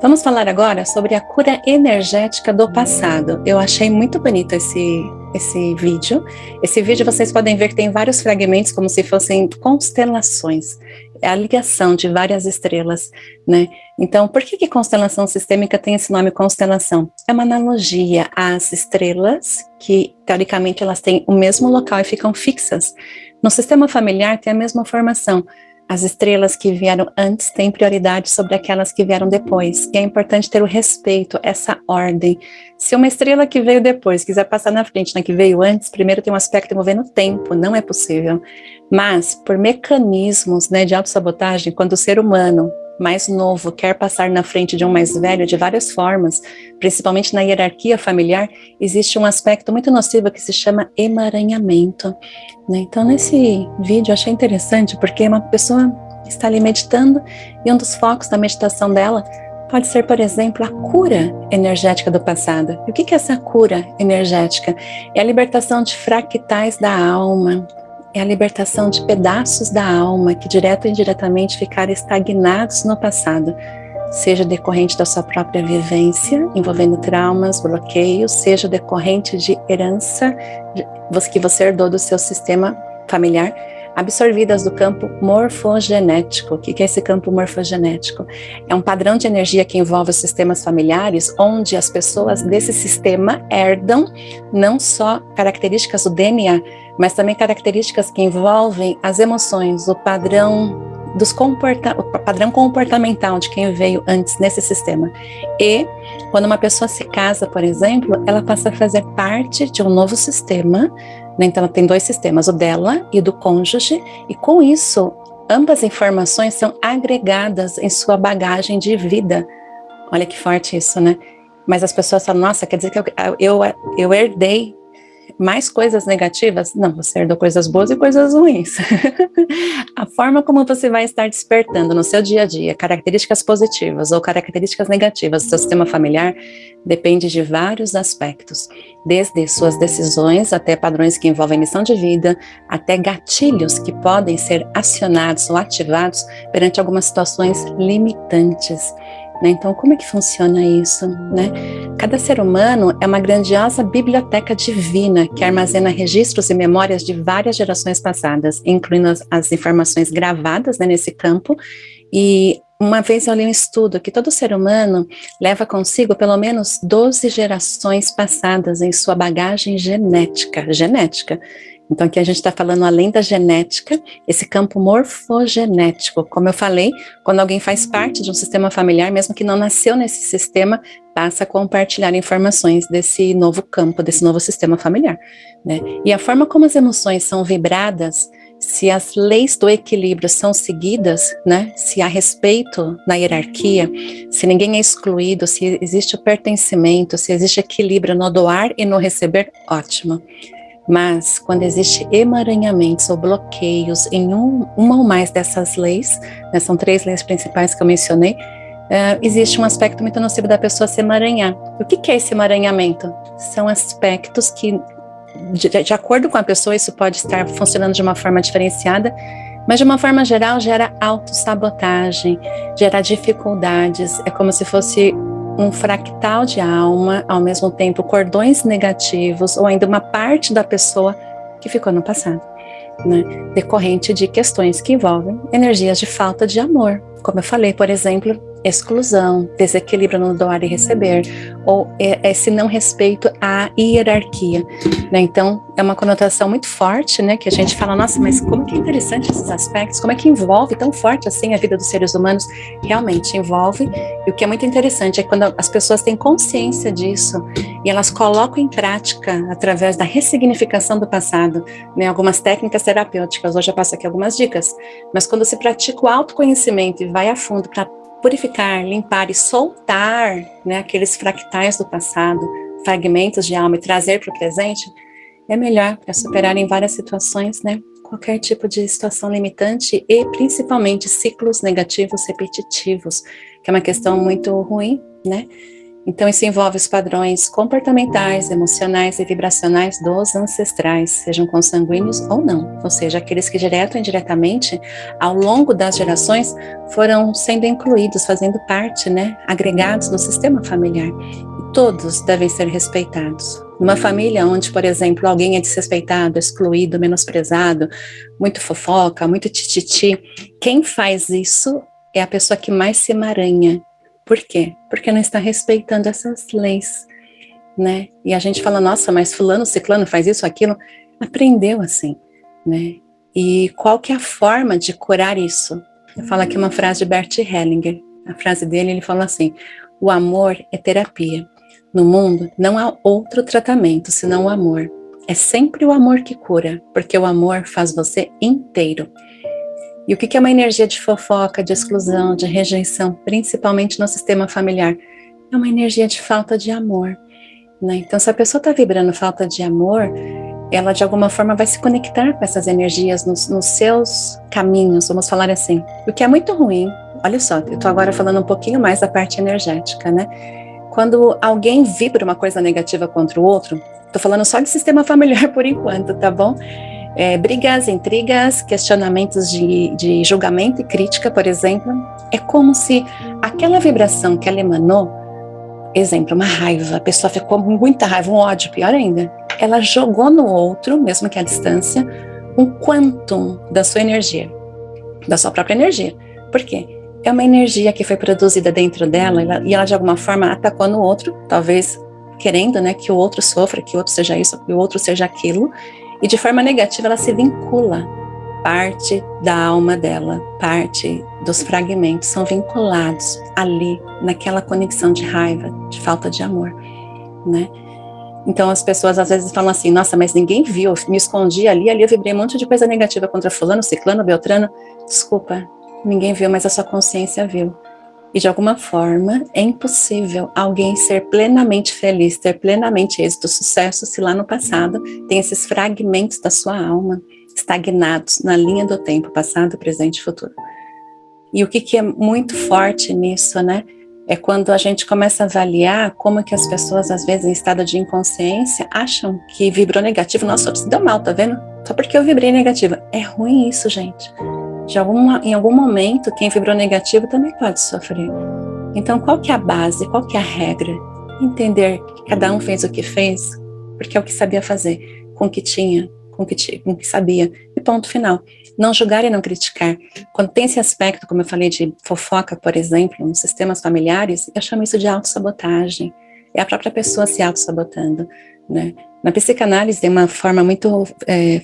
Vamos falar agora sobre a cura energética do passado. Eu achei muito bonito esse vídeo. Esse vídeo vocês podem ver que tem vários fragmentos como se fossem constelações. É a ligação de várias estrelas, né? Então, por que constelação sistêmica tem esse nome constelação? É uma analogia às estrelas que, teoricamente, elas têm o mesmo local e ficam fixas. No sistema familiar tem a mesma formação. As estrelas que vieram antes têm prioridade sobre aquelas que vieram depois. E é importante ter o respeito, essa ordem. Se uma estrela que veio depois quiser passar na frente na que veio antes, primeiro tem um aspecto envolvendo o tempo, não é possível. Mas, por mecanismos, né, de autossabotagem, quando o ser humano mais novo quer passar na frente de um mais velho de várias formas, principalmente na hierarquia familiar, existe um aspecto muito nocivo que se chama emaranhamento. Então, nesse vídeo eu achei interessante porque uma pessoa está ali meditando e um dos focos da meditação dela pode ser, por exemplo, a cura energética do passado. E o que é essa cura energética? É a libertação de fractais da alma, é a libertação de pedaços da alma que direto ou indiretamente ficaram estagnados no passado, seja decorrente da sua própria vivência, envolvendo traumas, bloqueios, seja decorrente de herança que você herdou do seu sistema familiar, absorvidas do campo morfogenético. O que é esse campo morfogenético? É um padrão de energia que envolve os sistemas familiares, onde as pessoas desse sistema herdam não só características do DNA, mas também características que envolvem as emoções, o padrão o padrão comportamental de quem veio antes nesse sistema. E quando uma pessoa se casa, por exemplo, ela passa a fazer parte de um novo sistema, né? Então ela tem dois sistemas, o dela e do cônjuge, e com isso ambas informações são agregadas em sua bagagem de vida. Olha que forte isso, né? Mas as pessoas falam, nossa, quer dizer que eu herdei mais coisas negativas? Não, você herdou coisas boas e coisas ruins. A forma como você vai estar despertando no seu dia a dia características positivas ou características negativas do seu sistema familiar depende de vários aspectos, desde suas decisões até padrões que envolvem missão de vida, até gatilhos que podem ser acionados ou ativados perante algumas situações limitantes. Então, como é que funciona isso, né? Cada ser humano é uma grandiosa biblioteca divina que armazena registros e memórias de várias gerações passadas, incluindo as informações gravadas, né, nesse campo. E uma vez eu li um estudo que todo ser humano leva consigo pelo menos 12 gerações passadas em sua bagagem genética. Então aqui a gente está falando além da genética, esse campo morfogenético. Como eu falei, quando alguém faz parte de um sistema familiar, mesmo que não nasceu nesse sistema, passa a compartilhar informações desse novo campo, desse novo sistema familiar, né? E a forma como as emoções são vibradas, se as leis do equilíbrio são seguidas, né? Se há respeito na hierarquia, se ninguém é excluído, se existe o pertencimento, se existe equilíbrio no doar e no receber, ótimo. Mas quando existe emaranhamentos ou bloqueios em uma ou mais dessas leis, né, são 3 leis principais que eu mencionei, existe um aspecto muito nocivo da pessoa se emaranhar. O que é esse emaranhamento? São aspectos que, de acordo com a pessoa, isso pode estar funcionando de uma forma diferenciada, mas de uma forma geral gera autossabotagem, gera dificuldades, é como se fosse um fractal de alma, ao mesmo tempo cordões negativos, ou ainda uma parte da pessoa que ficou no passado, né? Decorrente de questões que envolvem energias de falta de amor. Como eu falei, por exemplo, exclusão, desequilíbrio no doar e receber, ou esse não respeito à hierarquia, né? Então, é uma conotação muito forte, né? Que a gente fala, nossa, mas como que é interessante esses aspectos, como é que envolve tão forte assim a vida dos seres humanos? Realmente envolve, e o que é muito interessante é quando as pessoas têm consciência disso, e elas colocam em prática, através da ressignificação do passado, né? Algumas técnicas terapêuticas, hoje eu passo aqui algumas dicas, mas quando se pratica o autoconhecimento e vai a fundo para purificar, limpar e soltar, né, aqueles fractais do passado, fragmentos de alma e trazer para o presente, é melhor para superar em várias situações, né, qualquer tipo de situação limitante e principalmente ciclos negativos repetitivos, que é uma questão muito ruim, né? Então, isso envolve os padrões comportamentais, emocionais e vibracionais dos ancestrais, sejam consanguíneos ou não, ou seja, aqueles que direto ou indiretamente, ao longo das gerações, foram sendo incluídos, fazendo parte, né, agregados no sistema familiar. E todos devem ser respeitados. Numa família onde, por exemplo, alguém é desrespeitado, excluído, menosprezado, muito fofoca, muito tititi, quem faz isso é a pessoa que mais se emaranha. Por quê? Porque não está respeitando essas leis, né? E a gente fala, nossa, mas fulano, ciclano faz isso, aquilo. Aprendeu assim, né? E qual que é a forma de curar isso? Eu falo aqui uma frase de Bert Hellinger. A frase dele, ele fala assim, o amor é terapia. No mundo não há outro tratamento senão o amor. É sempre o amor que cura, porque o amor faz você inteiro. E o que é uma energia de fofoca, de exclusão, de rejeição, principalmente no sistema familiar? É uma energia de falta de amor, né? Então, se a pessoa está vibrando falta de amor, ela de alguma forma vai se conectar com essas energias nos seus caminhos, vamos falar assim. O que é muito ruim, olha só, eu estou agora falando um pouquinho mais da parte energética, né? Quando alguém vibra uma coisa negativa contra o outro, estou falando só de sistema familiar por enquanto, tá bom? Brigas, intrigas, questionamentos de julgamento e crítica, por exemplo, é como se aquela vibração que ela emanou, exemplo, uma raiva, a pessoa ficou com muita raiva, um ódio, pior ainda, ela jogou no outro, mesmo que à distância, um quantum da sua energia, da sua própria energia. Por quê? É uma energia que foi produzida dentro dela e ela de alguma forma atacou no outro, talvez querendo, né, que o outro sofra, que o outro seja isso, que o outro seja aquilo, e de forma negativa ela se vincula. Parte da alma dela, parte dos fragmentos são vinculados ali, naquela conexão de raiva, de falta de amor, né? Então as pessoas às vezes falam assim, nossa, mas ninguém viu, eu me escondi ali eu vibrei um monte de coisa negativa contra fulano, ciclano, beltrano. Desculpa, ninguém viu, mas a sua consciência viu. E de alguma forma é impossível alguém ser plenamente feliz, ter plenamente êxito, sucesso, se lá no passado tem esses fragmentos da sua alma estagnados na linha do tempo, passado, presente e futuro. E o que é muito forte nisso, né? É quando a gente começa a avaliar como que as pessoas, às vezes, em estado de inconsciência, acham que vibrou negativo. Nossa, se deu mal, tá vendo? Só porque eu vibrei negativa. É ruim isso, gente. Em algum momento, quem vibrou negativo também pode sofrer. Então, qual que é a base? Qual que é a regra? Entender que cada um fez o que fez, porque é o que sabia fazer, com o que tinha, com o que sabia. E ponto final. Não julgar e não criticar. Quando tem esse aspecto, como eu falei, de fofoca, por exemplo, nos sistemas familiares, eu chamo isso de autossabotagem. É a própria pessoa se autossabotando, né? Na psicanálise tem uma forma muito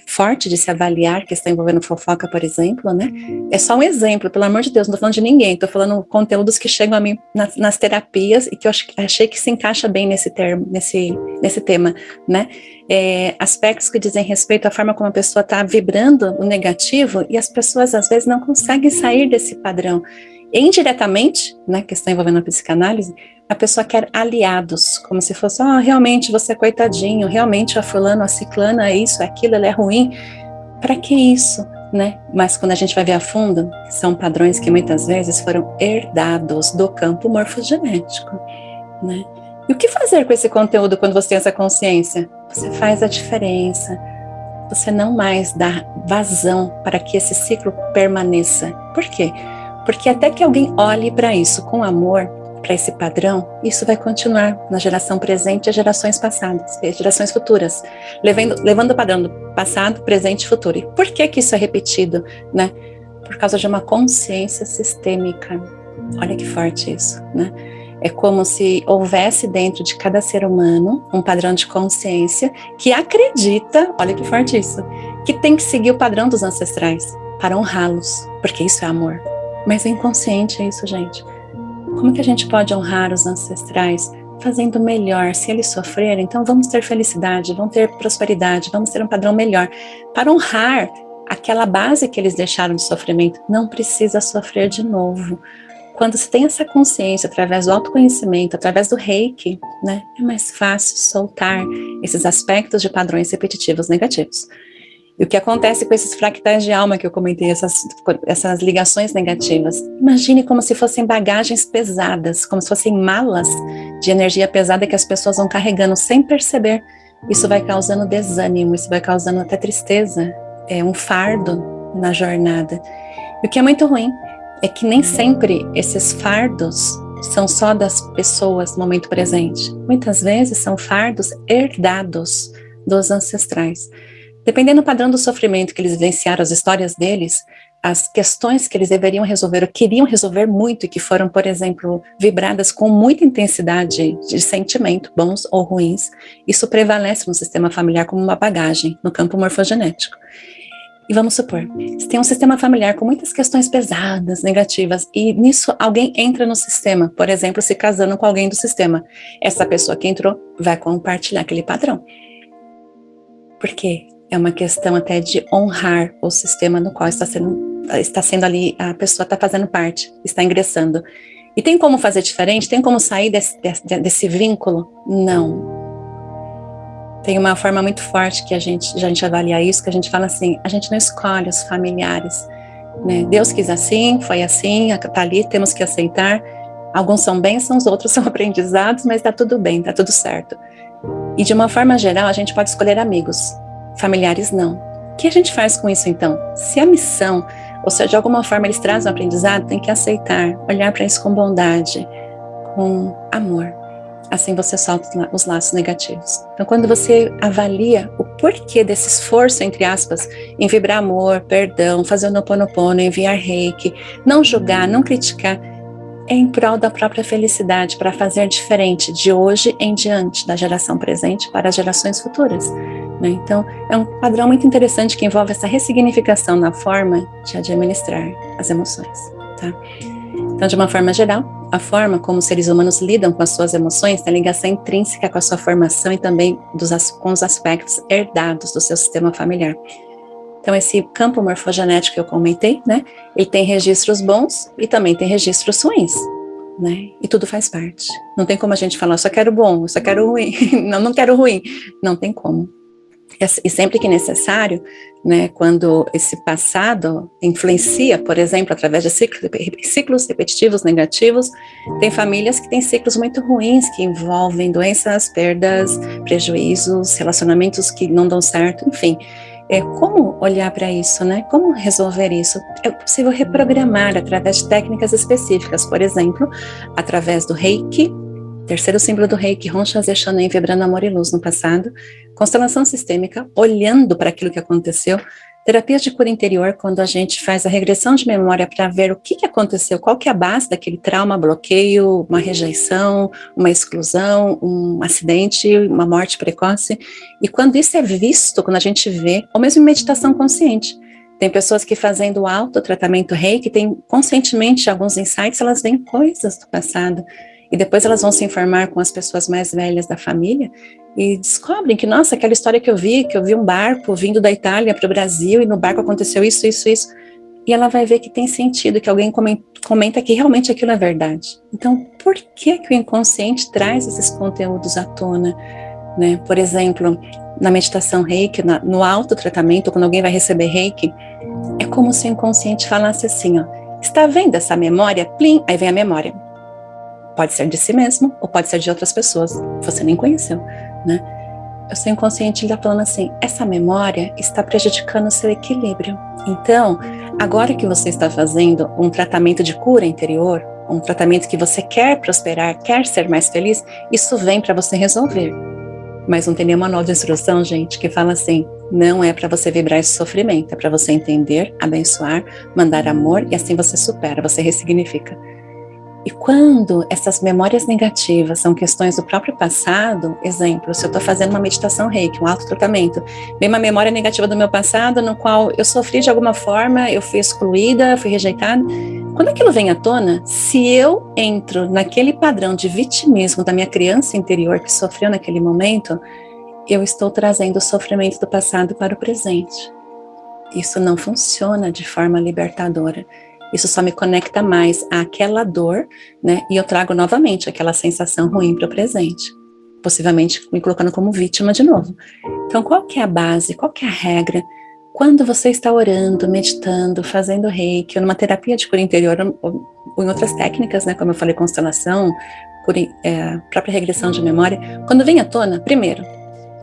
forte de se avaliar que está envolvendo fofoca, por exemplo, né? É só um exemplo, pelo amor de Deus, não estou falando de ninguém, estou falando conteúdos que chegam a mim nas terapias e que eu achei que se encaixa bem nesse termo, nesse tema, né? Aspectos que dizem respeito à forma como a pessoa está vibrando o negativo e as pessoas às vezes não conseguem sair desse padrão. E, indiretamente, né, que está envolvendo a psicanálise, a pessoa quer aliados, como se fosse, realmente você é coitadinho, realmente a fulano, a ciclana, é isso, é aquilo, ela é ruim. Para que isso, né? Mas quando a gente vai ver a fundo, são padrões que muitas vezes foram herdados do campo morfogenético, né? E o que fazer com esse conteúdo quando você tem essa consciência? Você faz a diferença. Você não mais dá vazão para que esse ciclo permaneça. Por quê? Porque até que alguém olhe para isso com amor, para esse padrão, isso vai continuar na geração presente e as gerações passadas, e as gerações futuras, levando o padrão do passado, presente e futuro. E por que isso é repetido, né? Por causa de uma consciência sistêmica. Olha que forte isso, né? É como se houvesse dentro de cada ser humano um padrão de consciência que acredita, olha que forte isso, que tem que seguir o padrão dos ancestrais para honrá-los, porque isso é amor. Mas é inconsciente isso, gente. Como que a gente pode honrar os ancestrais fazendo melhor? Se eles sofrerem, então vamos ter felicidade, vamos ter prosperidade, vamos ter um padrão melhor. Para honrar aquela base que eles deixaram de sofrimento, não precisa sofrer de novo. Quando se tem essa consciência, através do autoconhecimento, através do reiki, né, é mais fácil soltar esses aspectos de padrões repetitivos negativos. E o que acontece com esses fractais de alma que eu comentei, essas ligações negativas? Imagine como se fossem bagagens pesadas, como se fossem malas de energia pesada que as pessoas vão carregando sem perceber. Isso vai causando desânimo, isso vai causando até tristeza, um fardo na jornada. E o que é muito ruim é que nem sempre esses fardos são só das pessoas no momento presente. Muitas vezes são fardos herdados dos ancestrais. Dependendo do padrão do sofrimento que eles vivenciaram, as histórias deles, as questões que eles deveriam resolver, ou queriam resolver muito, e que foram, por exemplo, vibradas com muita intensidade de sentimento, bons ou ruins, isso prevalece no sistema familiar como uma bagagem, no campo morfogenético. E vamos supor, se tem um sistema familiar com muitas questões pesadas, negativas, e nisso alguém entra no sistema, por exemplo, se casando com alguém do sistema, essa pessoa que entrou vai compartilhar aquele padrão. Por quê? É uma questão até de honrar o sistema no qual está sendo ali, a pessoa está fazendo parte, está ingressando. E tem como fazer diferente? Tem como sair desse vínculo? Não. Tem uma forma muito forte que a gente avalia isso, que a gente fala assim, a gente não escolhe os familiares, né? Deus quis assim, foi assim, está ali, temos que aceitar. Alguns são bênçãos, outros são aprendizados, mas está tudo bem, está tudo certo. E de uma forma geral, a gente pode escolher amigos, familiares não. O que a gente faz com isso então? Se a missão, ou seja, de alguma forma eles trazem um aprendizado, tem que aceitar, olhar para isso com bondade, com amor. Assim você solta os laços negativos. Então quando você avalia o porquê desse esforço, entre aspas, em vibrar amor, perdão, fazer o Ho'oponopono, enviar reiki, não julgar, não criticar, é em prol da própria felicidade, para fazer diferente de hoje em diante, da geração presente para as gerações futuras. Né? Então, é um padrão muito interessante que envolve essa ressignificação na forma de administrar as emoções. Tá? Então, de uma forma geral, a forma como os seres humanos lidam com as suas emoções tem ligação intrínseca com a sua formação e também com os aspectos herdados do seu sistema familiar. Então, esse campo morfogenético que eu comentei, né, ele tem registros bons e também tem registros ruins, né, e tudo faz parte. Não tem como a gente falar, só quero bom, só quero ruim, não quero ruim, não tem como. E sempre que necessário, né, quando esse passado influencia, por exemplo, através de ciclos repetitivos negativos, tem famílias que têm ciclos muito ruins, que envolvem doenças, perdas, prejuízos, relacionamentos que não dão certo, enfim. Como olhar para isso, né? Como resolver isso? É possível reprogramar através de técnicas específicas, por exemplo, através do Reiki, terceiro símbolo do Reiki, Honsha Zechanen, vibrando amor e luz no passado, constelação sistêmica, olhando para aquilo que aconteceu, terapias de cura interior, quando a gente faz a regressão de memória para ver o que aconteceu, qual que é a base daquele trauma, bloqueio, uma rejeição, uma exclusão, um acidente, uma morte precoce, e quando isso é visto, quando a gente vê, ou mesmo em meditação consciente, tem pessoas que fazendo o autotratamento Reiki, tem conscientemente alguns insights, elas veem coisas do passado, e depois elas vão se informar com as pessoas mais velhas da família e descobrem que, nossa, aquela história que eu vi um barco vindo da Itália para o Brasil e no barco aconteceu isso. E ela vai ver que tem sentido, que alguém comenta que realmente aquilo é verdade. Então, por que o inconsciente traz esses conteúdos à tona? Né? Por exemplo, na meditação Reiki, no autotratamento, quando alguém vai receber Reiki, é como se o inconsciente falasse assim, ó, está vendo essa memória? Plim, aí vem a memória. Pode ser de si mesmo, ou pode ser de outras pessoas, você nem conheceu, né? O seu inconsciente está falando assim, essa memória está prejudicando o seu equilíbrio. Então, agora que você está fazendo um tratamento de cura interior, um tratamento que você quer prosperar, quer ser mais feliz, isso vem para você resolver. Mas não tem nenhuma manual de instrução, gente, que fala assim, não é para você vibrar esse sofrimento, é para você entender, abençoar, mandar amor, e assim você supera, você ressignifica. E quando essas memórias negativas são questões do próprio passado, exemplo, se eu estou fazendo uma meditação Reiki, um autotratamento, vem uma memória negativa do meu passado, no qual eu sofri de alguma forma, eu fui excluída, fui rejeitada, quando aquilo vem à tona, se eu entro naquele padrão de vitimismo da minha criança interior que sofreu naquele momento, eu estou trazendo o sofrimento do passado para o presente. Isso não funciona de forma libertadora. Isso só me conecta mais àquela dor, né? E eu trago novamente aquela sensação ruim para o presente. Possivelmente me colocando como vítima de novo. Então, qual que é a base? Qual que é a regra? Quando você está orando, meditando, fazendo Reiki, ou numa terapia de cura interior, ou em outras técnicas, né? Como eu falei, constelação, por própria regressão de memória, quando vem à tona, primeiro,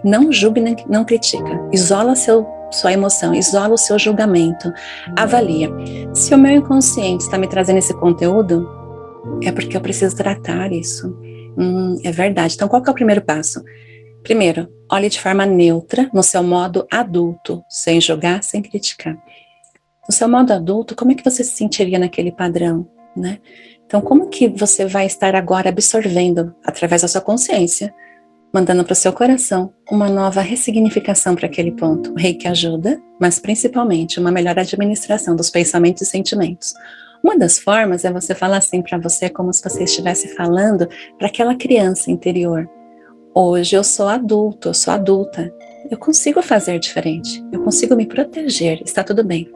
não julgue, não critica, isola sua emoção, isola o seu julgamento, avalia. Se o meu inconsciente está me trazendo esse conteúdo, é porque eu preciso tratar isso. É verdade. Então, qual que é o primeiro passo? Primeiro, olhe de forma neutra, no seu modo adulto, sem julgar, sem criticar. No seu modo adulto, como é que você se sentiria naquele padrão, né? Então, como que você vai estar agora absorvendo, através da sua consciência, mandando para o seu coração uma nova ressignificação para aquele ponto? O Reiki ajuda, mas principalmente uma melhor administração dos pensamentos e sentimentos. Uma das formas é você falar assim para você, como se você estivesse falando para aquela criança interior. Hoje eu sou adulto, eu sou adulta, eu consigo fazer diferente, eu consigo me proteger, está tudo bem.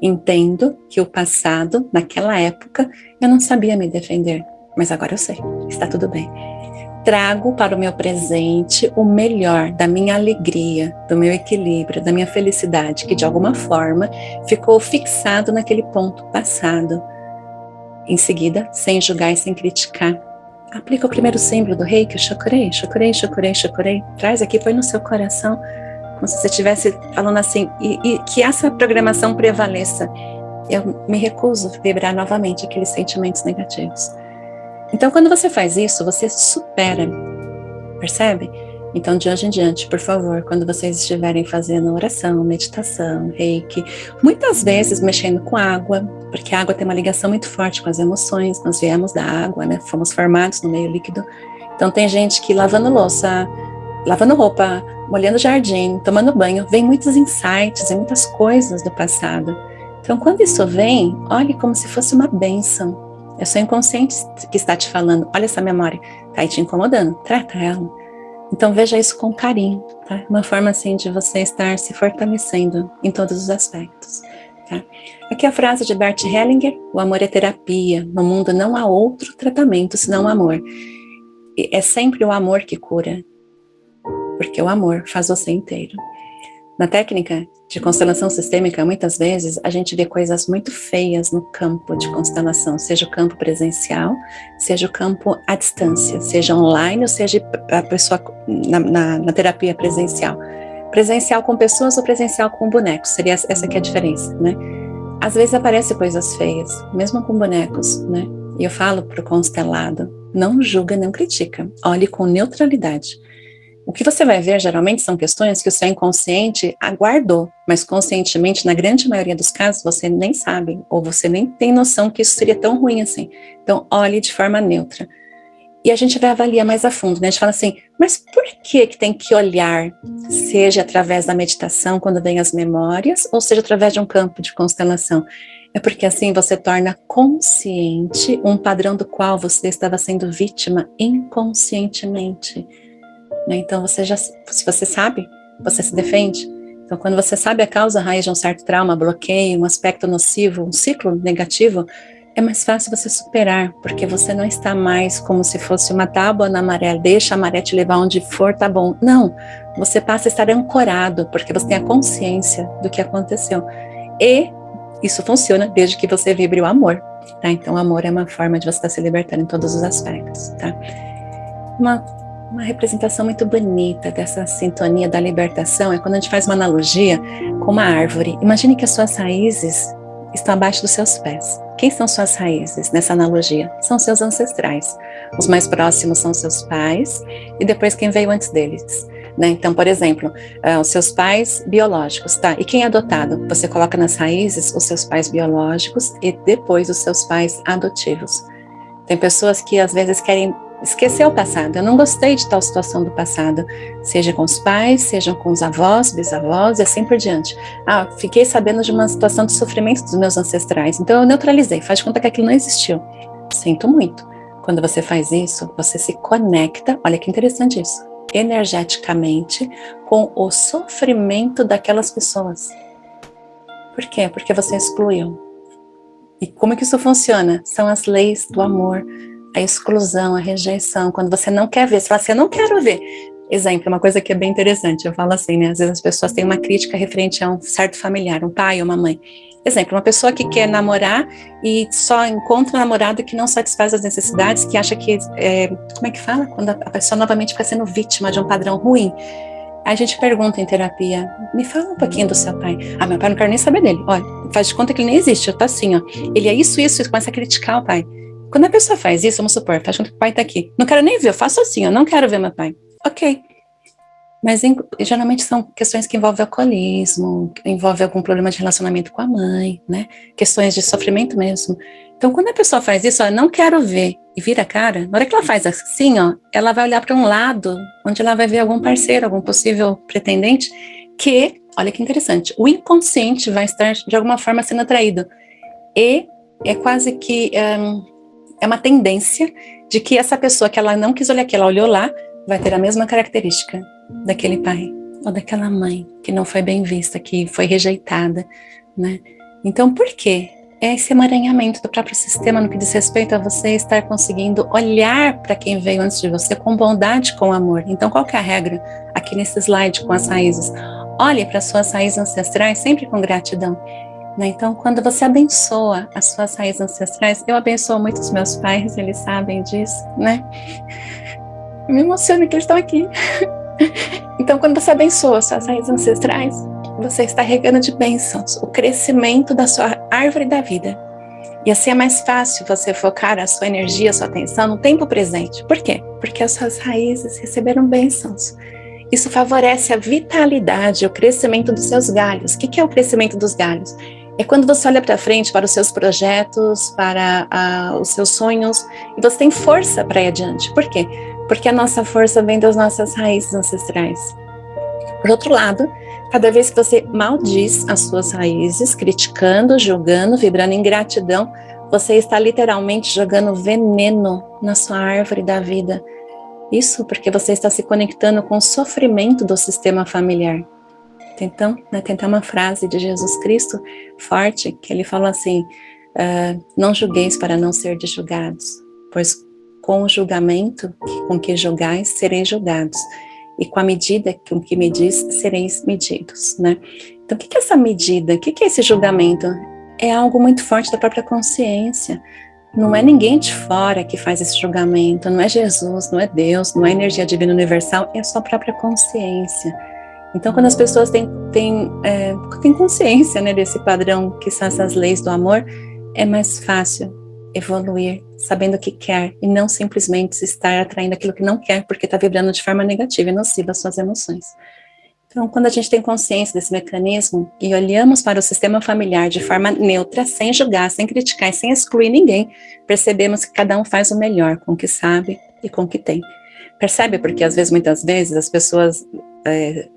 Entendo que o passado, naquela época, eu não sabia me defender, mas agora eu sei, está tudo bem. Trago para o meu presente o melhor da minha alegria, do meu equilíbrio, da minha felicidade, que de alguma forma ficou fixado naquele ponto passado. Em seguida, sem julgar e sem criticar, aplica o primeiro símbolo do Reiki, o Shokurei, Shokurei, Shokurei, Shokurei. Traz aqui, põe no seu coração, como se você estivesse falando assim, e que essa programação prevaleça. Eu me recuso a vibrar novamente aqueles sentimentos negativos. Então, quando você faz isso, você supera, percebe? Então, de hoje em diante, por favor, quando vocês estiverem fazendo oração, meditação, Reiki, muitas vezes mexendo com água, porque a água tem uma ligação muito forte com as emoções, nós viemos da água, né? Fomos formados no meio líquido. Então, tem gente que lavando louça, lavando roupa, molhando jardim, tomando banho, vem muitos insights e muitas coisas do passado. Então, quando isso vem, olhe como se fosse uma bênção. É o seu inconsciente que está te falando, olha essa memória, está aí te incomodando, trata ela. Então veja isso com carinho, tá? Uma forma assim de você estar se fortalecendo em todos os aspectos, tá? Aqui a frase de Bert Hellinger, o amor é terapia, no mundo não há outro tratamento senão o amor. E é sempre o amor que cura, porque o amor faz você inteiro. Na técnica de constelação sistêmica, muitas vezes a gente vê coisas muito feias no campo de constelação, seja o campo presencial, seja o campo à distância, seja online ou seja a pessoa na terapia presencial. Presencial com pessoas ou presencial com bonecos, seria essa que é a diferença, né? Às vezes aparecem coisas feias, mesmo com bonecos, né? E eu falo pro constelado, não julga, não critica, olhe com neutralidade. O que você vai ver, geralmente, são questões que o seu inconsciente aguardou, mas conscientemente, na grande maioria dos casos, você nem sabe, ou você nem tem noção que isso seria tão ruim assim. Então, olhe de forma neutra. E a gente vai avaliar mais a fundo, né? A gente fala assim, mas por que tem que olhar, seja através da meditação, quando vem as memórias, ou seja através de um campo de constelação? É porque assim você torna consciente um padrão do qual você estava sendo vítima inconscientemente. Então você se você sabe, você se defende. Então quando você sabe a causa raiz de um certo trauma, bloqueio, um aspecto nocivo, um ciclo negativo, é mais fácil você superar, porque você não está mais como se fosse uma tábua na maré, deixa a maré te levar onde for, tá bom. Não, você passa a estar ancorado, porque você tem a consciência do que aconteceu. E isso funciona desde que você vibre o amor, tá? Então o amor é uma forma de você estar se libertando em todos os aspectos, tá? Uma representação muito bonita dessa sintonia da libertação é quando a gente faz uma analogia com uma árvore. Imagine que as suas raízes estão abaixo dos seus pés. Quem são suas raízes nessa analogia? São seus ancestrais. Os mais próximos são seus pais e depois quem veio antes deles, né? Então, por exemplo, os seus pais biológicos, tá? E quem é adotado? Você coloca nas raízes os seus pais biológicos e depois os seus pais adotivos. Tem pessoas que às vezes querem esquecer o passado. Eu não gostei de tal situação do passado, seja com os pais, seja com os avós, bisavós e assim por diante. Fiquei sabendo de uma situação de sofrimento dos meus ancestrais, então eu neutralizei, faz de conta que aquilo não existiu. Sinto muito. Quando você faz isso, você se conecta, olha que interessante isso, energeticamente com o sofrimento daquelas pessoas. Por quê? Porque você excluiu. E como que isso funciona? São as leis do amor, a exclusão, a rejeição. Quando você não quer ver, você fala assim, eu não quero ver. Exemplo, uma coisa que é bem interessante, eu falo assim, né? Às vezes as pessoas têm uma crítica referente a um certo familiar, um pai ou uma mãe. Exemplo, uma pessoa que quer namorar e só encontra um namorado que não satisfaz as necessidades, que acha que, como é que fala? Quando a pessoa novamente fica sendo vítima de um padrão ruim. Aí a gente pergunta em terapia, me fala um pouquinho do seu pai. Ah, meu pai não quero nem saber dele. Olha, faz de conta que ele nem existe, eu tô assim, ó. Ele é isso, começa a criticar o pai. Quando a pessoa faz isso, vamos supor, faz de conta que o pai tá aqui. Não quero nem ver, eu faço assim, eu não quero ver meu pai. Ok. Mas geralmente são questões que envolvem alcoolismo, envolvem algum problema de relacionamento com a mãe, né? Questões de sofrimento mesmo. Então, quando a pessoa faz isso, ó, não quero ver, e vira a cara, na hora que ela faz assim, ó, ela vai olhar para um lado, onde ela vai ver algum parceiro, algum possível pretendente, que, olha que interessante, o inconsciente vai estar, de alguma forma, sendo atraído. E é quase que é uma tendência de que essa pessoa que ela não quis olhar aqui, ela olhou lá, vai ter a mesma característica daquele pai ou daquela mãe que não foi bem vista, que foi rejeitada, né? Então, por quê? É esse emaranhamento do próprio sistema no que diz respeito a você estar conseguindo olhar para quem veio antes de você com bondade, com amor. Então, qual que é a regra aqui nesse slide com as raízes? Olhe para as suas raízes ancestrais sempre com gratidão. Né? Então, quando você abençoa as suas raízes ancestrais, eu abençoo muito os meus pais, eles sabem disso, né? Eu me emociono que eles estão aqui. Então, quando você abençoa as suas raízes ancestrais, você está regando de bênçãos o crescimento da sua árvore da vida. E assim é mais fácil você focar a sua energia, a sua atenção no tempo presente. Por quê? Porque as suas raízes receberam bênçãos. Isso favorece a vitalidade, o crescimento dos seus galhos. O que é o crescimento dos galhos? É quando você olha para frente, para os seus projetos, para os seus sonhos, e você tem força para ir adiante. Por quê? Porque a nossa força vem das nossas raízes ancestrais. Por outro lado, cada vez que você maldiz as suas raízes, criticando, julgando, vibrando em gratidão, você está literalmente jogando veneno na sua árvore da vida. Isso porque você está se conectando com o sofrimento do sistema familiar. Então, né, tem até uma frase de Jesus Cristo forte, que ele falou assim, não julgueis para não ser julgados, pois com o julgamento com que julgais, sereis julgados, e com a medida com que medis, sereis medidos, né? Então, o que é essa medida? O que é esse julgamento? É algo muito forte da própria consciência. Não é ninguém de fora que faz esse julgamento, não é Jesus, não é Deus, não é energia divina universal, é a sua própria consciência. Então, quando as pessoas têm consciência, né, desse padrão que são essas leis do amor, é mais fácil evoluir, sabendo o que quer, e não simplesmente estar atraindo aquilo que não quer, porque está vibrando de forma negativa e nociva as suas emoções. Então, quando a gente tem consciência desse mecanismo e olhamos para o sistema familiar de forma neutra, sem julgar, sem criticar e sem excluir ninguém, percebemos que cada um faz o melhor com o que sabe e com o que tem. Percebe? Porque às vezes, muitas vezes, as pessoas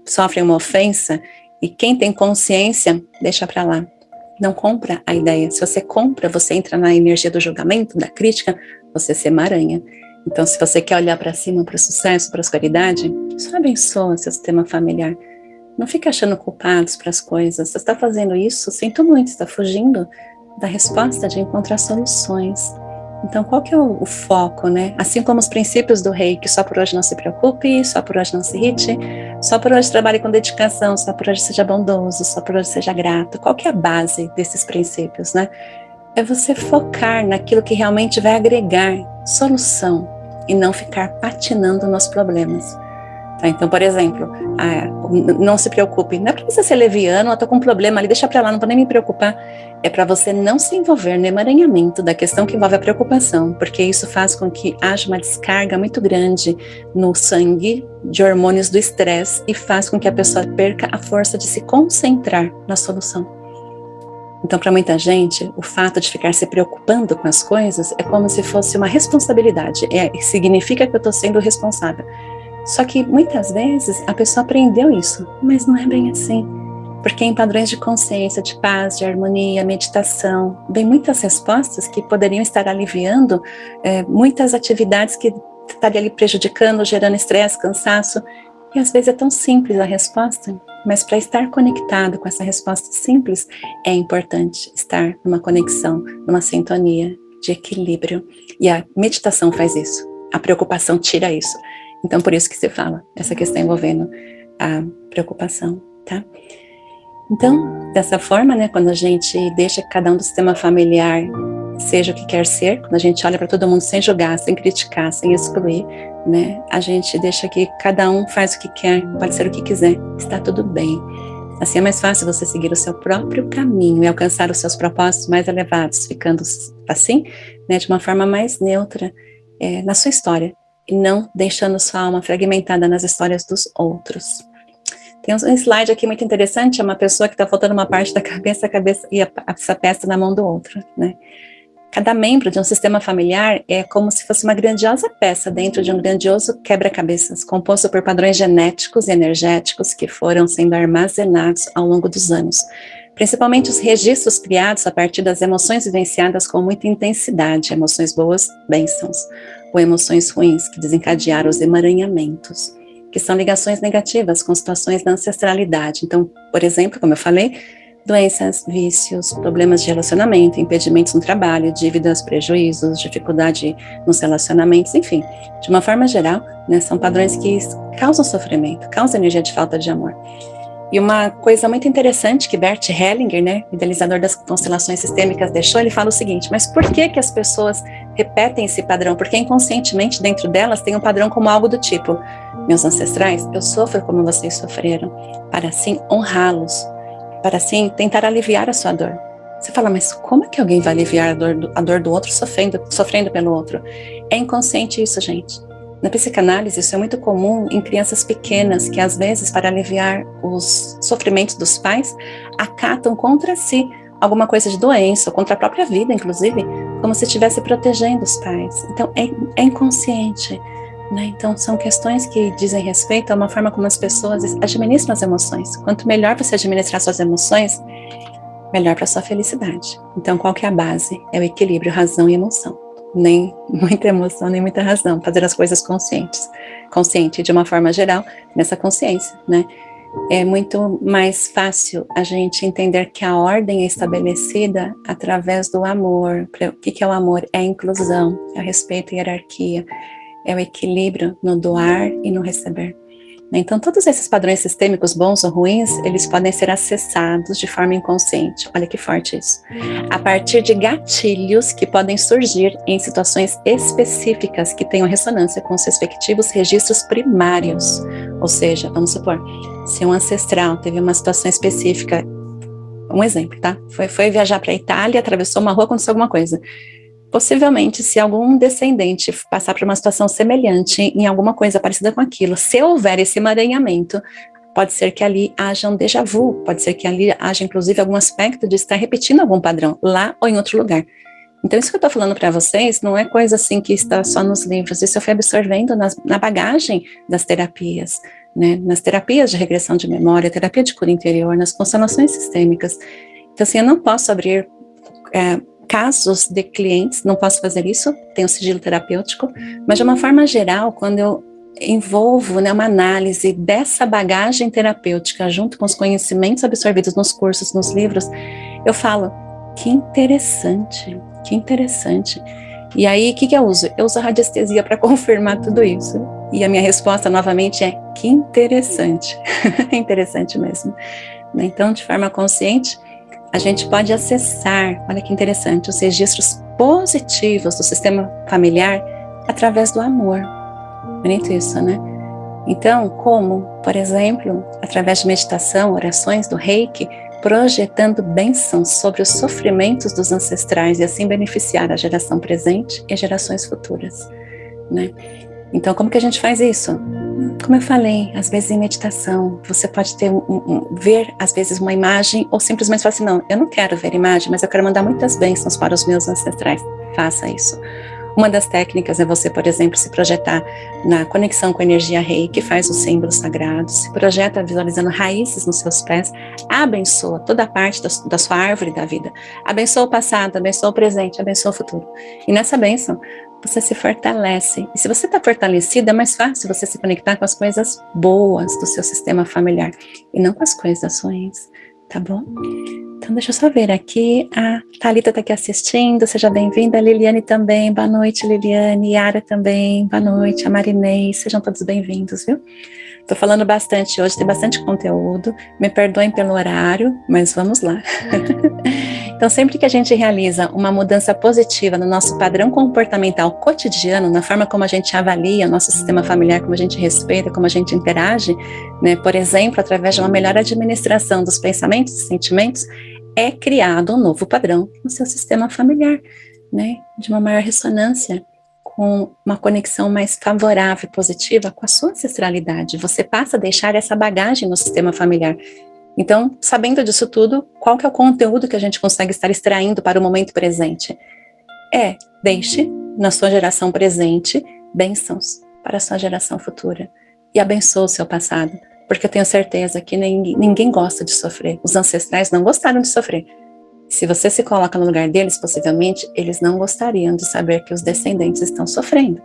sofrem uma ofensa e quem tem consciência, deixa para lá. Não compra a ideia. Se você compra, você entra na energia do julgamento, da crítica, você se emaranha. Então, se você quer olhar para cima, para o sucesso, para a prosperidade, só abençoa seu sistema familiar. Não fique achando culpados para as coisas. Você está fazendo isso, sinto muito, está fugindo da resposta de encontrar soluções. Então, qual que é o foco, né? Assim como os princípios do Reiki, só por hoje não se preocupe, só por hoje não se irrite, só por hoje trabalhe com dedicação, só por hoje seja bondoso, só por hoje seja grato. Qual que é a base desses princípios, né? É você focar naquilo que realmente vai agregar solução e não ficar patinando nos problemas. Tá? Então, por exemplo, não se preocupe, não é para você ser leviano, eu tô com um problema ali, deixa para lá, não vou nem me preocupar. É para você não se envolver no emaranhamento da questão que envolve a preocupação, porque isso faz com que haja uma descarga muito grande no sangue de hormônios do estresse e faz com que a pessoa perca a força de se concentrar na solução. Então, para muita gente, o fato de ficar se preocupando com as coisas é como se fosse uma responsabilidade, significa que eu estou sendo responsável. Só que muitas vezes a pessoa aprendeu isso, mas não é bem assim. Porque em padrões de consciência, de paz, de harmonia, meditação, vem muitas respostas que poderiam estar aliviando muitas atividades que estariam ali prejudicando, gerando estresse, cansaço. E às vezes é tão simples a resposta, mas para estar conectado com essa resposta simples, é importante estar numa conexão, numa sintonia de equilíbrio. E a meditação faz isso, a preocupação tira isso. Então, por isso que se fala essa questão envolvendo a preocupação, tá? Então, dessa forma, né, quando a gente deixa que cada um do sistema familiar seja o que quer ser, quando a gente olha para todo mundo sem julgar, sem criticar, sem excluir, né, a gente deixa que cada um faz o que quer, pode ser o que quiser, está tudo bem. Assim é mais fácil você seguir o seu próprio caminho e alcançar os seus propósitos mais elevados, ficando assim, né, de uma forma mais neutra na sua história, e não deixando sua alma fragmentada nas histórias dos outros. Tem um slide aqui muito interessante, é uma pessoa que está faltando uma parte da cabeça e essa peça na mão do outro, né? Cada membro de um sistema familiar é como se fosse uma grandiosa peça dentro de um grandioso quebra-cabeças, composto por padrões genéticos e energéticos que foram sendo armazenados ao longo dos anos. Principalmente os registros criados a partir das emoções vivenciadas com muita intensidade, emoções boas, bênçãos, ou emoções ruins que desencadearam os emaranhamentos, que são ligações negativas com situações da ancestralidade. Então, por exemplo, como eu falei, doenças, vícios, problemas de relacionamento, impedimentos no trabalho, dívidas, prejuízos, dificuldade nos relacionamentos, enfim, de uma forma geral, né, são padrões que causam sofrimento, causam energia de falta de amor. E uma coisa muito interessante que Bert Hellinger, né, idealizador das constelações sistêmicas, deixou, ele fala o seguinte: mas por que as pessoas repetem esse padrão? Porque inconscientemente dentro delas tem um padrão como algo do tipo: meus ancestrais, eu sofro como vocês sofreram, para assim honrá-los, para assim tentar aliviar a sua dor. Você fala, mas como é que alguém vai aliviar a dor do outro sofrendo pelo outro? É inconsciente isso, gente. Na psicanálise, isso é muito comum em crianças pequenas, que às vezes, para aliviar os sofrimentos dos pais, acatam contra si alguma coisa de doença, ou contra a própria vida, inclusive, como se estivesse protegendo os pais. Então, é inconsciente, né? Então, são questões que dizem respeito a uma forma como as pessoas administram as emoções. Quanto melhor você administrar suas emoções, melhor para sua felicidade. Então, qual que é a base? É o equilíbrio, razão e emoção. Nem muita emoção, nem muita razão. Fazer as coisas consciente de uma forma geral, nessa consciência, né? É muito mais fácil a gente entender que a ordem é estabelecida através do amor. O que é o amor? É a inclusão, é o respeito e hierarquia, é o equilíbrio no doar e no receber. Então, todos esses padrões sistêmicos, bons ou ruins, eles podem ser acessados de forma inconsciente. Olha que forte isso. A partir de gatilhos que podem surgir em situações específicas que tenham ressonância com os respectivos registros primários. Ou seja, vamos supor, se um ancestral teve uma situação específica, um exemplo, tá? Foi viajar para a Itália, atravessou uma rua, aconteceu alguma coisa. Possivelmente, se algum descendente passar por uma situação semelhante em alguma coisa parecida com aquilo, se houver esse emaranhamento, pode ser que ali haja um déjà vu, pode ser que ali haja, inclusive, algum aspecto de estar repetindo algum padrão, lá ou em outro lugar. Então, isso que eu estou falando para vocês não é coisa assim que está só nos livros, isso eu fui absorvendo na bagagem das terapias, né? Nas terapias de regressão de memória, terapia de cura interior, nas constelações sistêmicas. Então, assim, eu não posso abrir casos de clientes, não posso fazer isso, tenho sigilo terapêutico, mas de uma forma geral, quando eu envolvo, né, uma análise dessa bagagem terapêutica junto com os conhecimentos absorvidos nos cursos, nos livros, eu falo, que interessante, que interessante. E aí, o que eu uso? Eu uso a radiestesia para confirmar tudo isso. E a minha resposta, novamente, é que interessante. É interessante mesmo. Então, de forma consciente, a gente pode acessar, olha que interessante, os registros positivos do sistema familiar através do amor. Bonito isso, né? Então, como, por exemplo, através de meditação, orações do Reiki, projetando bênçãos sobre os sofrimentos dos ancestrais e assim beneficiar a geração presente e gerações futuras, né? Então, como que a gente faz isso? Como eu falei, às vezes em meditação, você pode ter ver, às vezes, uma imagem, ou simplesmente falar assim, não, eu não quero ver imagem, mas eu quero mandar muitas bênçãos para os meus ancestrais. Faça isso. Uma das técnicas é você, por exemplo, se projetar na conexão com a energia Rei, que faz os símbolos sagrados, se projeta visualizando raízes nos seus pés, abençoa toda a parte da sua árvore da vida, abençoa o passado, abençoa o presente, abençoa o futuro. E nessa bênção, você se fortalece. E se você está fortalecido, é mais fácil você se conectar com as coisas boas do seu sistema familiar, e não com as coisas ruins, tá bom? Então, deixa eu só ver aqui. A Thalita está aqui assistindo, seja bem-vinda. A Liliane também, boa noite, Liliane. Yara também, boa noite. A Marinês, sejam todos bem-vindos, viu? Estou falando bastante hoje, tem bastante conteúdo. Me perdoem pelo horário, mas vamos lá. Então, sempre que a gente realiza uma mudança positiva no nosso padrão comportamental cotidiano, na forma como a gente avalia o nosso sistema familiar, como a gente respeita, como a gente interage, né? Por exemplo, através de uma melhor administração dos pensamentos e sentimentos, é criado um novo padrão no seu sistema familiar, né? De uma maior ressonância, com uma conexão mais favorável e positiva com a sua ancestralidade. Você passa a deixar essa bagagem no sistema familiar. Então, sabendo disso tudo, qual que é o conteúdo que a gente consegue estar extraindo para o momento presente? Deixe na sua geração presente bênçãos para a sua geração futura. E abençoe o seu passado, porque eu tenho certeza que ninguém gosta de sofrer. Os ancestrais não gostaram de sofrer. Se você se coloca no lugar deles, possivelmente, eles não gostariam de saber que os descendentes estão sofrendo,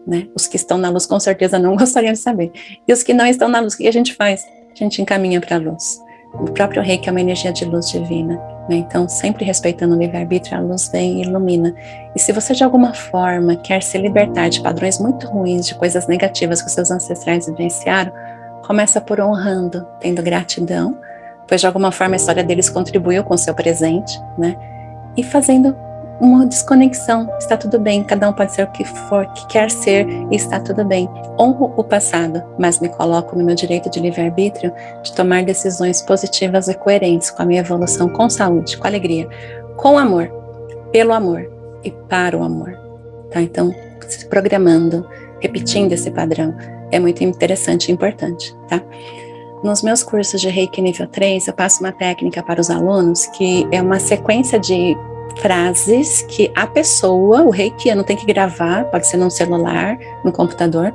né? Os que estão na luz, com certeza, não gostariam de saber. E os que não estão na luz, o que a gente faz? A gente encaminha para a luz. O próprio Reiki é uma energia de luz divina, né? Então, sempre respeitando o livre-arbítrio, a luz vem e ilumina. E se você, de alguma forma, quer se libertar de padrões muito ruins, de coisas negativas que os seus ancestrais vivenciaram, começa por honrando, tendo gratidão, pois de alguma forma a história deles contribuiu com o seu presente, né? E fazendo uma desconexão, está tudo bem, cada um pode ser o que for, que quer ser, e está tudo bem. Honro o passado, mas me coloco no meu direito de livre-arbítrio de tomar decisões positivas e coerentes com a minha evolução, com saúde, com alegria, com amor, pelo amor e para o amor. Tá? Então, se programando, repetindo esse padrão, é muito interessante e importante, tá? Nos meus cursos de Reiki nível 3, eu passo uma técnica para os alunos que é uma sequência de frases que a pessoa, o reikiano, tem que gravar, pode ser num celular, no computador,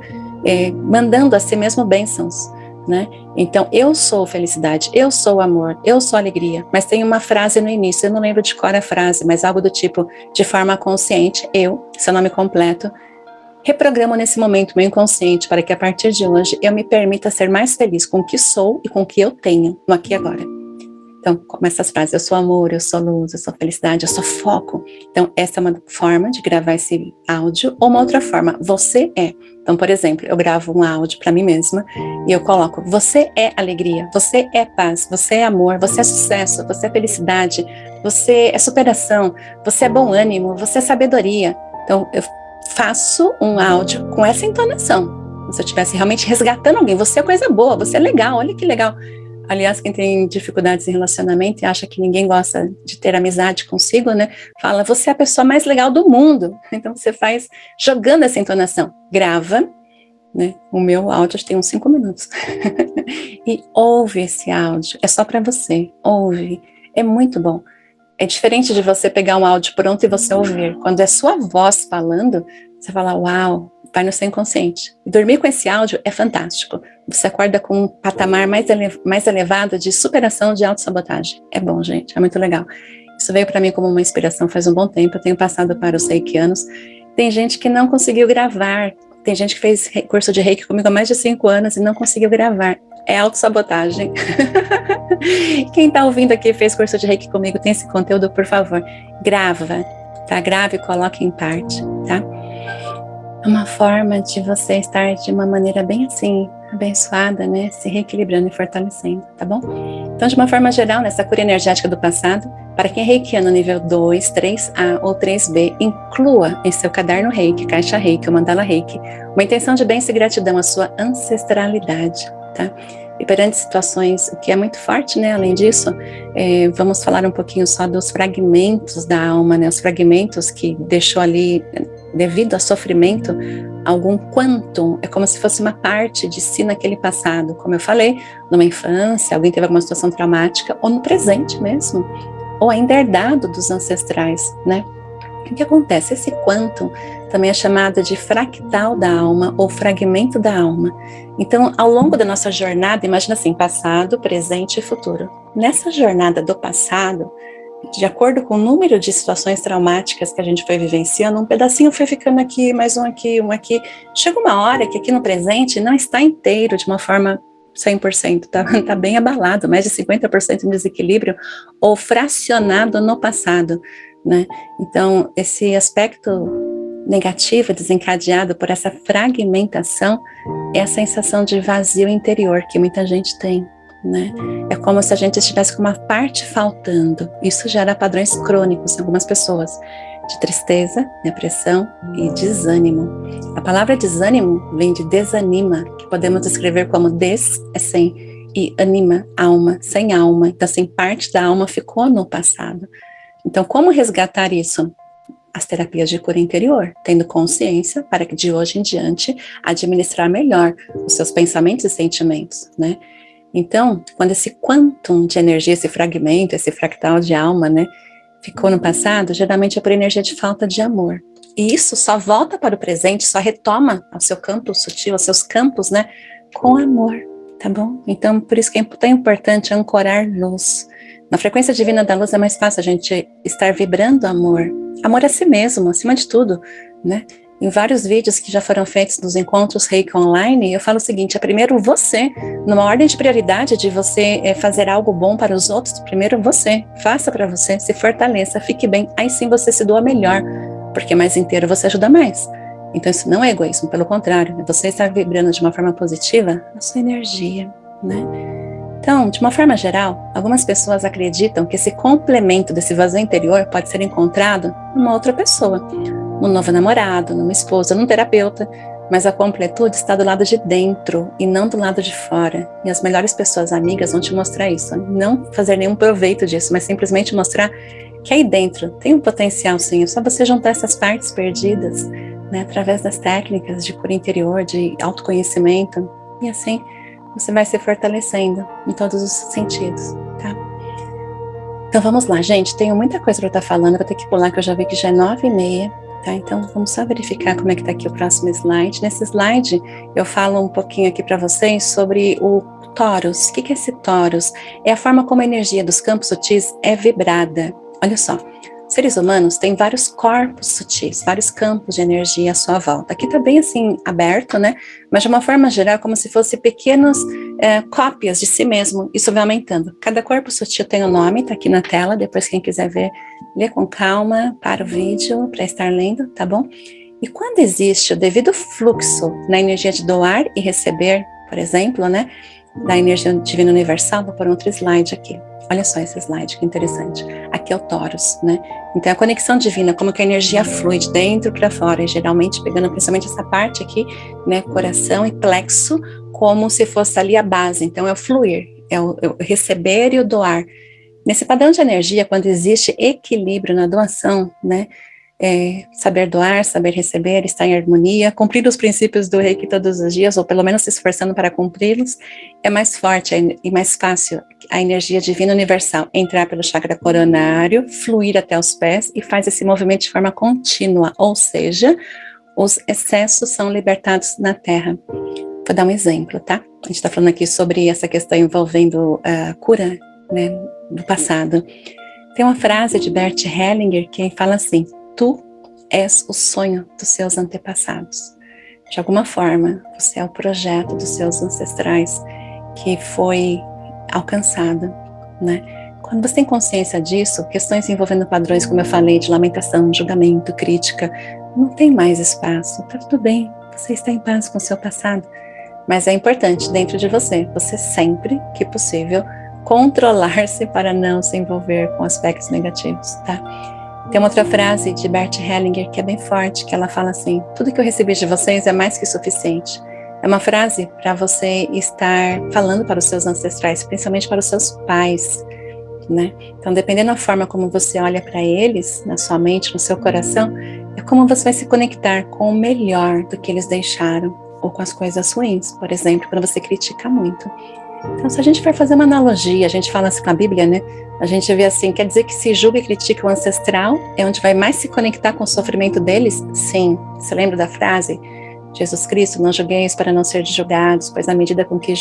mandando a si mesmo bênçãos, né? Então, eu sou felicidade, eu sou amor, eu sou alegria, mas tem uma frase no início, eu não lembro de cor a frase, mas algo do tipo, de forma consciente, eu, seu nome completo, reprogramo nesse momento meu inconsciente para que a partir de hoje eu me permita ser mais feliz com o que sou e com o que eu tenho no aqui e agora. Então, começa as frases, eu sou amor, eu sou luz, eu sou felicidade, eu sou foco. Então, essa é uma forma de gravar esse áudio, ou uma outra forma, você é. Então, por exemplo, eu gravo um áudio para mim mesma e eu coloco, você é alegria, você é paz, você é amor, você é sucesso, você é felicidade, você é superação, você é bom ânimo, você é sabedoria. Então, eu faço um áudio com essa entonação, como se eu estivesse realmente resgatando alguém, você é coisa boa, você é legal, olha que legal. Aliás, quem tem dificuldades em relacionamento e acha que ninguém gosta de ter amizade consigo, né? Fala, você é a pessoa mais legal do mundo. Então, você faz jogando essa entonação. Grava, né? O meu áudio tem uns 5 minutos. E ouve esse áudio. É só para você. Ouve. É muito bom. É diferente de você pegar um áudio pronto e você ouvir. Quando é sua voz falando, você fala, uau, vai no seu inconsciente. E dormir com esse áudio é fantástico. Você acorda com um patamar mais elevado de superação de autossabotagem. É bom, gente, é muito legal. Isso veio para mim como uma inspiração faz um bom tempo. Eu tenho passado para os reikianos. Tem gente que não conseguiu gravar. Tem gente que fez curso de reiki comigo há mais de 5 anos e não conseguiu gravar. É autossabotagem. Quem está ouvindo aqui fez curso de reiki comigo, tem esse conteúdo, por favor, grava, tá? Grave e coloque em parte, tá? É uma forma de você estar de uma maneira bem assim, abençoada, né? Se reequilibrando e fortalecendo, tá bom? Então, de uma forma geral, nessa cura energética do passado, para quem é reikiano nível 2, 3A ou 3B, inclua em seu caderno reiki, caixa reiki ou mandala reiki, uma intenção de bênção e gratidão à sua ancestralidade, tá? E perante situações, o que é muito forte, né? Além disso, vamos falar um pouquinho só dos fragmentos da alma, né? Os fragmentos que deixou ali, devido a sofrimento, algum quantum, é como se fosse uma parte de si naquele passado, como eu falei, numa infância, alguém teve alguma situação traumática, ou no presente mesmo, ou ainda herdado dos ancestrais, né? O que acontece? Esse quantum também é chamado de fractal da alma ou fragmento da alma. Então, ao longo da nossa jornada, imagina assim, passado, presente e futuro. Nessa jornada do passado, de acordo com o número de situações traumáticas que a gente foi vivenciando, um pedacinho foi ficando aqui, mais um aqui, um aqui. Chega uma hora que aqui no presente não está inteiro de uma forma 100%, tá bem abalado, mais de 50% em desequilíbrio ou fracionado no passado, né? Então, esse aspecto negativo desencadeado por essa fragmentação é a sensação de vazio interior que muita gente tem, né? É como se a gente estivesse com uma parte faltando. Isso gera padrões crônicos em algumas pessoas, de tristeza, depressão e desânimo. A palavra desânimo vem de desanima, que podemos descrever como des é sem e anima, alma, sem alma. Então, assim, parte da alma ficou no passado. Então, como resgatar isso? As terapias de cura interior, tendo consciência para que de hoje em diante administrar melhor os seus pensamentos e sentimentos, né? Então, quando esse quantum de energia, esse fragmento, esse fractal de alma, né, ficou no passado, geralmente é por energia de falta de amor. E isso só volta para o presente, só retoma ao seu campo sutil, aos seus campos, né, com amor, tá bom? Então, por isso que é tão importante ancorar luz. Na frequência divina da luz é mais fácil a gente estar vibrando amor. Amor a si mesmo, acima de tudo, né? Em vários vídeos que já foram feitos nos encontros Reiki Online, eu falo o seguinte, é primeiro você, numa ordem de prioridade de você fazer algo bom para os outros, primeiro você, faça para você, se fortaleça, fique bem, aí sim você se doa melhor, porque mais inteiro você ajuda mais. Então isso não é egoísmo, pelo contrário, é você estar vibrando de uma forma positiva a sua energia, né? Então, de uma forma geral, algumas pessoas acreditam que esse complemento desse vazio interior pode ser encontrado numa outra pessoa, num novo namorado, numa esposa, num terapeuta, mas a completude está do lado de dentro e não do lado de fora. E as melhores pessoas amigas vão te mostrar isso, não fazer nenhum proveito disso, mas simplesmente mostrar que aí dentro tem um potencial sim, é só você juntar essas partes perdidas, né, através das técnicas de cura interior, de autoconhecimento, e assim você vai se fortalecendo em todos os sentidos, tá? Então vamos lá, gente, tenho muita coisa para eu estar falando, vou ter que pular que eu já vi que já é 9h30, tá? Então vamos só verificar como é que tá aqui o próximo slide. Nesse slide eu falo um pouquinho aqui para vocês sobre o Torus. O que é esse Torus? É a forma como a energia dos campos sutis é vibrada. Olha só, seres humanos têm vários corpos sutis, vários campos de energia à sua volta. Aqui tá bem assim, aberto, né? Mas de uma forma geral, como se fossem pequenas cópias de si mesmo. Isso vai aumentando. Cada corpo sutil tem um nome, tá aqui na tela. Depois quem quiser ver, lê com calma, para o vídeo para estar lendo, tá bom? E quando existe o devido fluxo na energia de doar e receber, por exemplo, né? Da energia divina universal, vou pôr outro slide aqui. Olha só esse slide, que interessante. Aqui é o Torus, né? Então, a conexão divina, como que a energia flui de dentro para fora, e geralmente pegando principalmente essa parte aqui, né? Coração e plexo, como se fosse ali a base. Então, é o fluir, é o receber e o doar. Nesse padrão de energia, quando existe equilíbrio na doação, né? Saber doar, saber receber, estar em harmonia, cumprir os princípios do Reiki todos os dias, ou pelo menos se esforçando para cumpri-los, é mais forte e mais fácil a energia divina universal entrar pelo chakra coronário, fluir até os pés e faz esse movimento de forma contínua, ou seja, os excessos são libertados na Terra. Vou dar um exemplo, tá? A gente está falando aqui sobre essa questão envolvendo a cura, né, do passado. Tem uma frase de Bert Hellinger que fala assim: tu és o sonho dos seus antepassados. De alguma forma, você é o projeto dos seus ancestrais que foi alcançado, né? Quando você tem consciência disso, questões envolvendo padrões, como eu falei, de lamentação, julgamento, crítica, não tem mais espaço. Tá tudo bem, você está em paz com o seu passado. Mas é importante, dentro de você sempre que possível, controlar-se para não se envolver com aspectos negativos, tá? Tem uma outra frase de Bert Hellinger que é bem forte, que ela fala assim: tudo que eu recebi de vocês é mais que suficiente. É uma frase para você estar falando para os seus ancestrais, principalmente para os seus pais, né? Então, dependendo da forma como você olha para eles, na sua mente, no seu coração, é como você vai se conectar com o melhor do que eles deixaram, ou com as coisas ruins, por exemplo, quando você critica muito. Então, se a gente for fazer uma analogia, a gente fala assim com a Bíblia, né? A gente vê assim, quer dizer que se julga e critica o ancestral é onde vai mais se conectar com o sofrimento deles? Sim. Você lembra da frase? Jesus Cristo, não julgueis para não ser julgados, pois na medida com que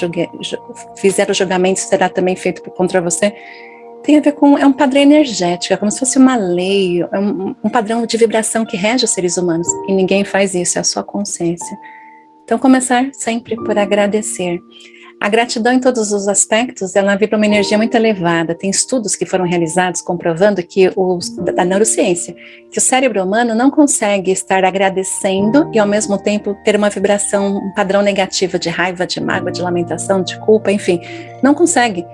fizer o julgamento será também feito contra você. Tem a ver com, é um padrão energético, é como se fosse uma lei, é um padrão de vibração que rege os seres humanos. E ninguém faz isso, é a sua consciência. Então, começar sempre por agradecer. A gratidão em todos os aspectos, ela vibra uma energia muito elevada. Tem estudos que foram realizados comprovando que da neurociência, que o cérebro humano não consegue estar agradecendo e ao mesmo tempo ter uma vibração, um padrão negativo de raiva, de mágoa, de lamentação, de culpa, enfim, não consegue.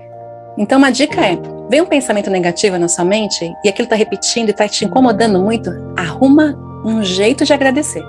Então uma dica é, vem um pensamento negativo na sua mente e aquilo está repetindo e está te incomodando muito, arruma um jeito de agradecer.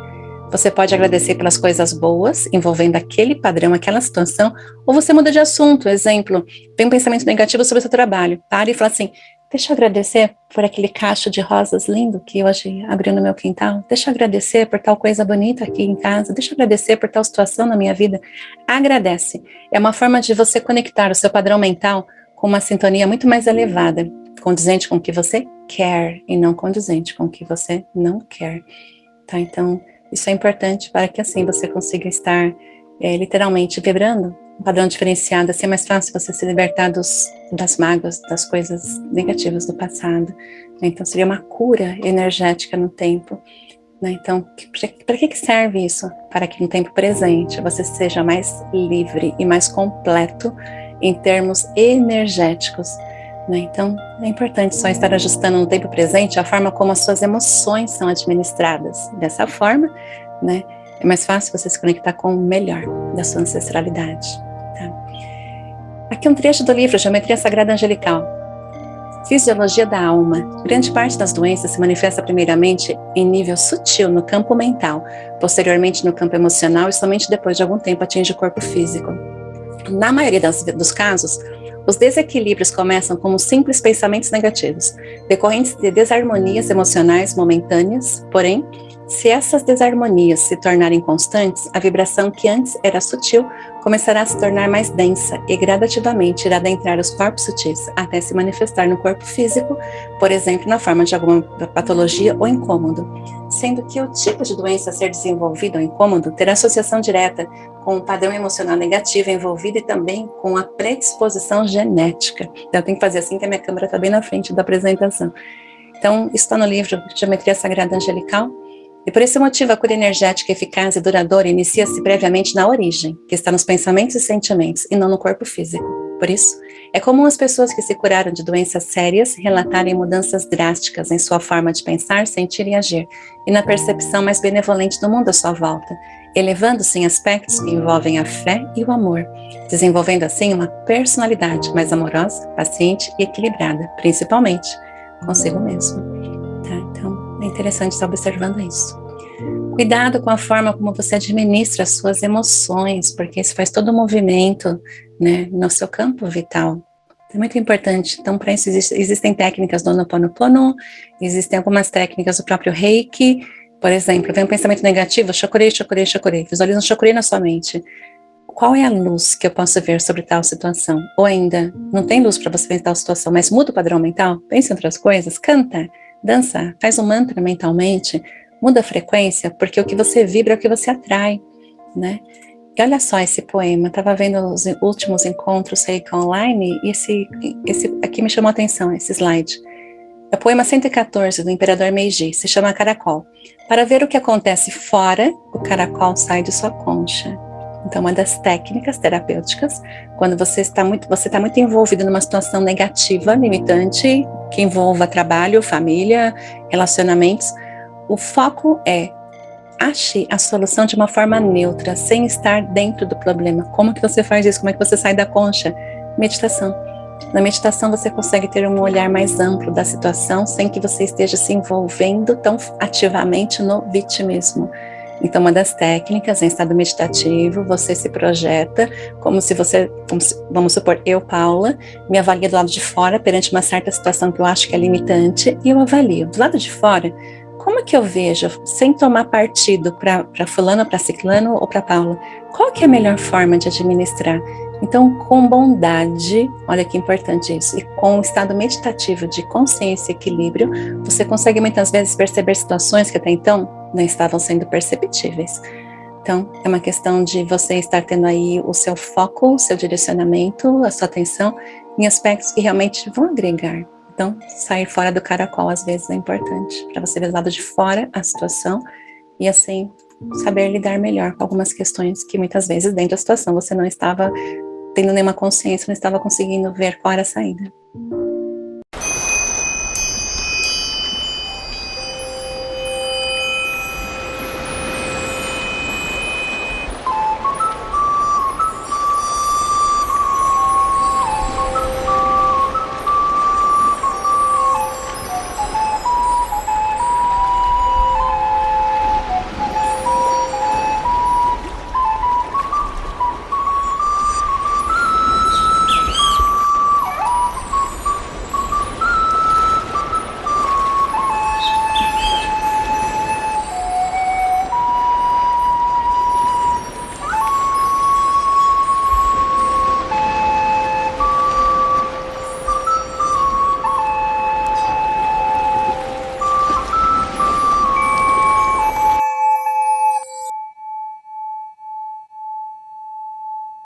Você pode agradecer pelas coisas boas, envolvendo aquele padrão, aquela situação, ou você muda de assunto. Exemplo, vem um pensamento negativo sobre o seu trabalho. Para e fala assim, deixa eu agradecer por aquele cacho de rosas lindo que hoje abriu no meu quintal. Deixa eu agradecer por tal coisa bonita aqui em casa. Deixa eu agradecer por tal situação na minha vida. Agradece. É uma forma de você conectar o seu padrão mental com uma sintonia muito mais elevada, condizente com o que você quer e não condizente com o que você não quer. Tá? Então, isso é importante para que assim você consiga estar literalmente vibrando um padrão diferenciado, assim é mais fácil você se libertar das mágoas, das coisas negativas do passado. Né? Então seria uma cura energética no tempo. Né? Então, para que serve isso? Para que no tempo presente você seja mais livre e mais completo em termos energéticos. Né? Então, é importante só estar ajustando no tempo presente a forma como as suas emoções são administradas. Dessa forma, né, é mais fácil você se conectar com o melhor da sua ancestralidade. Tá? Aqui um trecho do livro Geometria Sagrada Angelical. Fisiologia da alma. Grande parte das doenças se manifesta primeiramente em nível sutil no campo mental, posteriormente no campo emocional e somente depois de algum tempo atinge o corpo físico. Na maioria dos casos, os desequilíbrios começam como simples pensamentos negativos, decorrentes de desarmonias emocionais momentâneas, porém, se essas desarmonias se tornarem constantes, a vibração que antes era sutil começará a se tornar mais densa e gradativamente irá adentrar os corpos sutis até se manifestar no corpo físico, por exemplo, na forma de alguma patologia ou incômodo, sendo que o tipo de doença a ser desenvolvido ou incômodo terá associação direta com o padrão emocional negativo envolvido e também com a predisposição genética. Então, eu tenho que fazer assim que a minha câmera está bem na frente da apresentação. Então, isso está no livro Geometria Sagrada Angelical. E por esse motivo, a cura energética eficaz e duradoura inicia-se previamente na origem, que está nos pensamentos e sentimentos, e não no corpo físico. Por isso, é comum as pessoas que se curaram de doenças sérias relatarem mudanças drásticas em sua forma de pensar, sentir e agir, e na percepção mais benevolente do mundo à sua volta, elevando-se em aspectos que envolvem a fé e o amor, desenvolvendo assim uma personalidade mais amorosa, paciente e equilibrada, principalmente consigo mesmo. Tá? Então, é interessante estar observando isso. Cuidado com a forma como você administra as suas emoções, porque isso faz todo o movimento, né, no seu campo vital. É muito importante. Então, para isso existem técnicas do Ho'oponopono, existem algumas técnicas do próprio Reiki. Por exemplo, vem um pensamento negativo, chocorei, chocorei, chocorei. Visualiza um chocorei na sua mente. Qual é a luz que eu posso ver sobre tal situação? Ou ainda, não tem luz para você ver tal situação, mas muda o padrão mental, pensa em outras coisas, canta, dança, faz um mantra mentalmente, muda a frequência, porque o que você vibra é o que você atrai, né? E olha só esse poema, estava vendo os últimos encontros Reiki online, e esse aqui me chamou a atenção, esse slide. É o poema 114 do Imperador Meiji, se chama Caracol. Para ver o que acontece fora, o caracol sai de sua concha. Então, uma das técnicas terapêuticas, quando você está muito envolvido numa situação negativa, limitante, que envolva trabalho, família, relacionamentos, o foco é ache a solução de uma forma neutra, sem estar dentro do problema. Como que você faz isso? Como é que você sai da concha? Meditação. Na meditação você consegue ter um olhar mais amplo da situação, sem que você esteja se envolvendo tão ativamente no vitimismo. Então, uma das técnicas, em estado meditativo, você se projeta vamos supor, eu, Paula, me avalio do lado de fora perante uma certa situação que eu acho que é limitante, e eu avalio. Do lado de fora, como é que eu vejo, sem tomar partido para fulano, para ciclano ou para Paula, qual que é a melhor forma de administrar? Então, com bondade, olha que importante isso, e com um estado meditativo de consciência e equilíbrio, você consegue muitas vezes perceber situações que até então não estavam sendo perceptíveis. Então, é uma questão de você estar tendo aí o seu foco, o seu direcionamento, a sua atenção em aspectos que realmente vão agregar. Então, sair fora do caracol às vezes é importante, para você ver do lado de fora a situação e assim saber lidar melhor com algumas questões que muitas vezes dentro da situação você não estava tendo nenhuma consciência, não estava conseguindo ver qual era a saída.